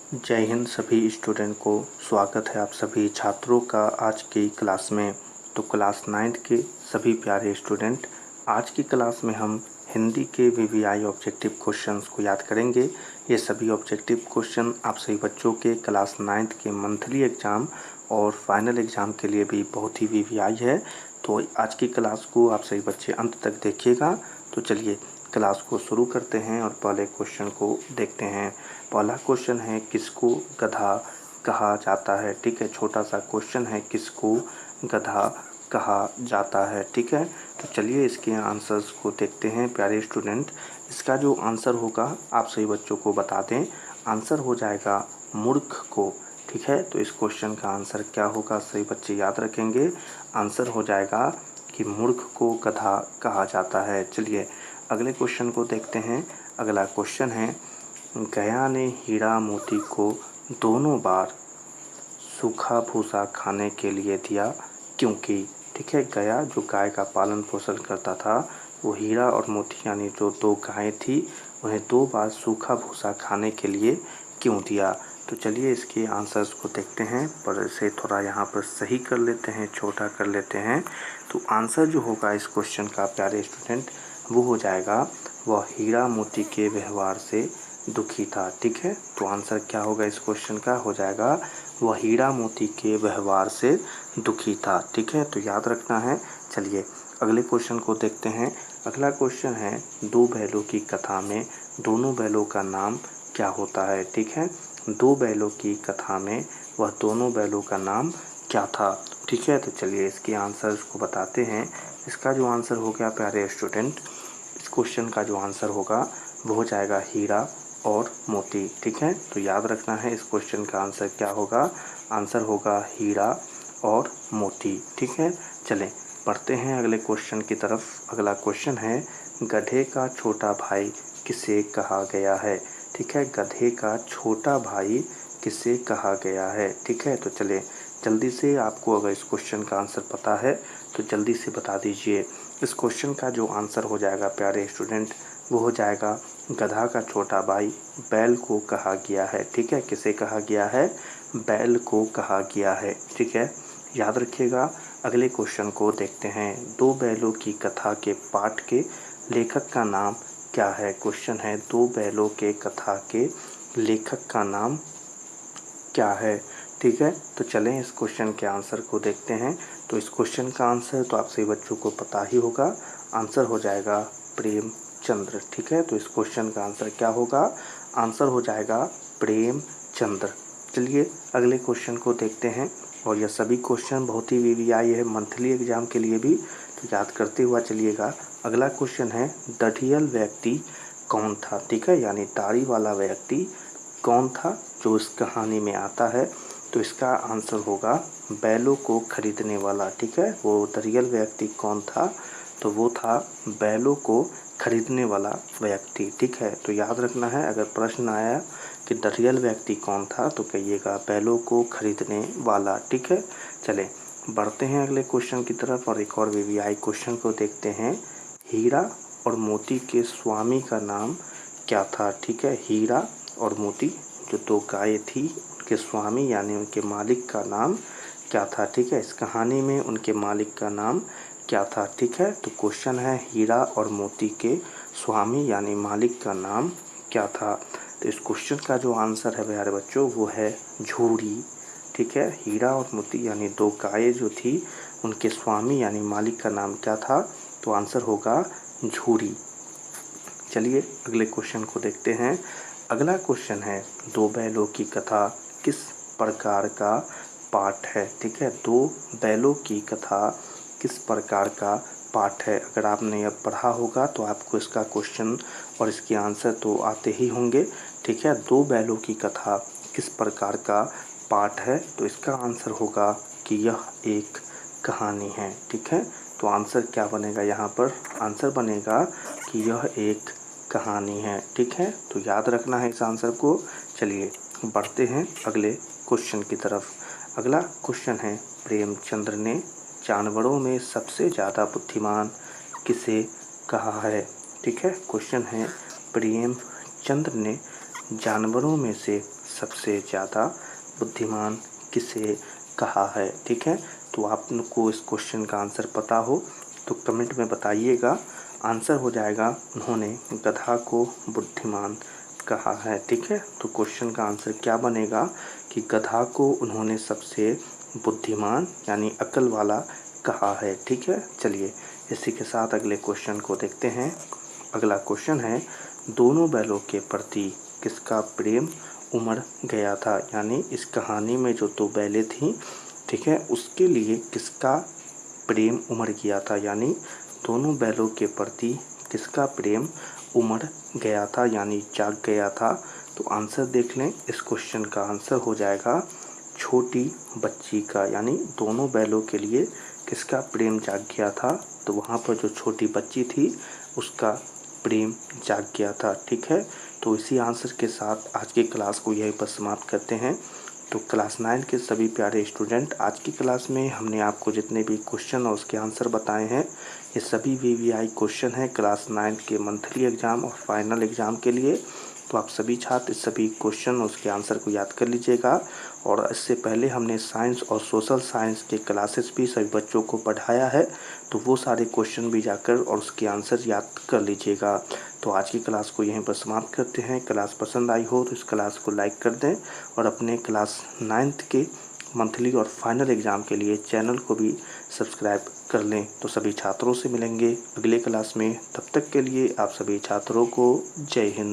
जय हिंद सभी स्टूडेंट को। स्वागत है आप सभी छात्रों का आज की क्लास में। तो क्लास 9th के सभी प्यारे स्टूडेंट, आज की क्लास में हम हिंदी के वीवीआई ऑब्जेक्टिव क्वेश्चंस को याद करेंगे। ये सभी ऑब्जेक्टिव क्वेश्चन आप सभी बच्चों के क्लास 9th के मंथली एग्ज़ाम और फाइनल एग्ज़ाम के लिए भी बहुत ही वीवीआई है। तो आज की क्लास को आप सभी बच्चे अंत तक देखिएगा। तो चलिए क्लास को शुरू करते हैं और पहले क्वेश्चन को देखते हैं। पहला क्वेश्चन है, किसको गधा कहा जाता है। ठीक है, छोटा सा क्वेश्चन है, किसको गधा कहा जाता है। ठीक है, तो चलिए इसके आंसर्स को देखते हैं प्यारे स्टूडेंट। इसका जो आंसर होगा आप सभी बच्चों को बता दें। आंसर हो जाएगा मूर्ख को। ठीक है, तो इस क्वेश्चन का आंसर क्या होगा सभी बच्चे याद रखेंगे। आंसर हो जाएगा कि मूर्ख को गधा कहा जाता है। चलिए अगले क्वेश्चन को देखते हैं। अगला क्वेश्चन है, गया ने हीरा मोती को दोनों बार सूखा भूसा खाने के लिए दिया क्योंकि। ठीक है, गया जो गाय का पालन पोषण करता था, वो हीरा और मोती यानी जो दो गायें थी उन्हें 2 बार सूखा भूसा खाने के लिए क्यों दिया। तो चलिए इसके आंसर्स को देखते हैं, पर इसे थोड़ा यहाँ पर सही कर लेते हैं, छोटा कर लेते हैं। तो आंसर जो होगा इस क्वेश्चन का प्यारे स्टूडेंट, वो हो जाएगा, वह हीरा मोती के व्यवहार से दुखी था। ठीक है, तो आंसर क्या होगा इस क्वेश्चन का, हो जाएगा वह हीरा मोती के व्यवहार से दुखी था। ठीक है, तो याद रखना है। चलिए अगले क्वेश्चन को देखते हैं। अगला क्वेश्चन है, 2 बैलों की कथा में दोनों बैलों का नाम क्या होता है। ठीक है, 2 बैलों की कथा में वह दोनों बैलों का नाम क्या था। ठीक है, तो चलिए इसके आंसर्स को बताते हैं। इसका जो आंसर हो गया प्यारे स्टूडेंट, इस क्वेश्चन का जो आंसर होगा वो हो जाएगा हीरा और मोती। ठीक है, तो याद रखना है इस क्वेश्चन का आंसर क्या होगा। आंसर होगा हीरा और मोती। ठीक है, चलें पढ़ते हैं अगले क्वेश्चन की तरफ। अगला क्वेश्चन है, गधे का छोटा भाई किसे कहा गया है। ठीक है, गधे का छोटा भाई किसे कहा गया है। ठीक है, तो चलें जल्दी से, आपको अगर इस क्वेश्चन का आंसर पता है तो जल्दी से बता दीजिए। इस क्वेश्चन का जो आंसर हो जाएगा प्यारे स्टूडेंट, वो हो जाएगा, गधा का छोटा भाई बैल को कहा गया है। ठीक है, किसे कहा गया है, बैल को कहा गया है। ठीक है, याद रखिएगा। अगले क्वेश्चन को देखते हैं। 2 बैलों की कथा के पाठ के लेखक का नाम क्या है। क्वेश्चन है, 2 बैलों के कथा के लेखक का नाम क्या है। ठीक है, तो चलें इस क्वेश्चन के आंसर को देखते हैं। तो इस क्वेश्चन का आंसर तो आप सभी बच्चों को पता ही होगा। आंसर हो जाएगा प्रेमचंद्र। ठीक है, तो इस क्वेश्चन का आंसर क्या होगा, आंसर हो जाएगा प्रेमचंद्र। चलिए अगले क्वेश्चन को देखते हैं। और यह सभी क्वेश्चन बहुत ही वीवीआई है मंथली एग्जाम के लिए भी, तो याद करते हुआ चलिएगा। अगला क्वेश्चन है, दढ़ियल व्यक्ति कौन था। ठीक है, यानी दाढ़ी वाला व्यक्ति कौन था जो इस कहानी में आता है। तो इसका आंसर होगा बैलों को खरीदने वाला। ठीक है, वो दरियल व्यक्ति कौन था, तो वो था बैलों को खरीदने वाला व्यक्ति। ठीक है, तो याद रखना है, अगर प्रश्न आया कि दरियल व्यक्ति कौन था तो कहिएगा बैलों को खरीदने वाला। ठीक है, चलें बढ़ते हैं अगले क्वेश्चन की तरफ और एक और वीवीआई क्वेश्चन को देखते हैं। हीरा और मोती के स्वामी का नाम क्या था। ठीक है, हीरा और मोती जो 2 गायें थी, उनके स्वामी यानी उनके मालिक का नाम क्या था। ठीक है, इस कहानी में उनके मालिक का नाम क्या था। ठीक है, तो क्वेश्चन है, हीरा और मोती के स्वामी यानी मालिक का नाम क्या था। तो इस क्वेश्चन का जो आंसर है प्यारे बच्चों, वो है झूरी। ठीक है, हीरा और मोती यानी 2 गायें जो थी, उनके स्वामी यानी मालिक का नाम क्या था, तो आंसर होगा झूरी। चलिए अगले क्वेश्चन को देखते हैं। अगला क्वेश्चन है, 2 बैलों की कथा किस प्रकार का पाठ है। ठीक है, 2 बैलों की कथा किस प्रकार का पाठ है। अगर आपने यह पढ़ा होगा तो आपको इसका क्वेश्चन और इसके आंसर तो आते ही होंगे। ठीक है, 2 बैलों की कथा किस प्रकार का पाठ है, तो इसका आंसर होगा कि यह एक कहानी है। ठीक है, तो आंसर क्या बनेगा यहाँ पर, आंसर बनेगा कि यह एक कहानी है। ठीक है, तो याद रखना है इस आंसर को। चलिए बढ़ते हैं अगले क्वेश्चन की तरफ। अगला क्वेश्चन है, प्रेमचंद्र ने जानवरों में सबसे ज़्यादा बुद्धिमान किसे कहा है। ठीक है, क्वेश्चन है, प्रेमचंद्र ने जानवरों में से सबसे ज़्यादा बुद्धिमान किसे कहा है। ठीक है, तो आपको इस क्वेश्चन का आंसर पता हो तो कमेंट में बताइएगा। आंसर हो जाएगा उन्होंने गधा को बुद्धिमान कहा है। ठीक है, तो क्वेश्चन का आंसर क्या बनेगा कि गधा को उन्होंने सबसे बुद्धिमान यानी अक्ल वाला कहा है। ठीक है, चलिए इसी के साथ अगले क्वेश्चन को देखते हैं। अगला क्वेश्चन है, दोनों बैलों के प्रति किसका प्रेम उमड़ गया था। यानी इस कहानी में जो दो बैलें थीं, ठीक है, उसके लिए किसका प्रेम उमड़ गया था। यानी दोनों बैलों के प्रति किसका प्रेम उमड़ गया था यानी जाग गया था। तो आंसर देख लें, इस क्वेश्चन का आंसर हो जाएगा छोटी बच्ची का। यानी दोनों बैलों के लिए किसका प्रेम जाग गया था, तो वहाँ पर जो छोटी बच्ची थी उसका प्रेम जाग गया था। ठीक है, तो इसी आंसर के साथ आज की क्लास को यहीं पर समाप्त करते हैं। तो क्लास 9 के सभी प्यारे स्टूडेंट, आज की क्लास में हमने आपको जितने भी क्वेश्चन और उसके आंसर बताए हैं, ये सभी वीवीआई क्वेश्चन हैं क्लास 9 के मंथली एग्ज़ाम और फाइनल एग्ज़ाम के लिए। तो आप सभी छात्र इस सभी क्वेश्चन और उसके आंसर को याद कर लीजिएगा। और इससे पहले हमने साइंस और सोशल साइंस के क्लासेस भी सभी बच्चों को पढ़ाया है, तो वो सारे क्वेश्चन भी जाकर और उसके आंसर याद कर लीजिएगा। तो आज की क्लास को यहीं पर समाप्त करते हैं। क्लास पसंद आई हो तो इस क्लास को लाइक कर दें और अपने क्लास 9th के मंथली और फाइनल एग्ज़ाम के लिए चैनल को भी सब्सक्राइब कर लें। तो सभी छात्रों से मिलेंगे अगले क्लास में, तब तक के लिए आप सभी छात्रों को जय हिंद।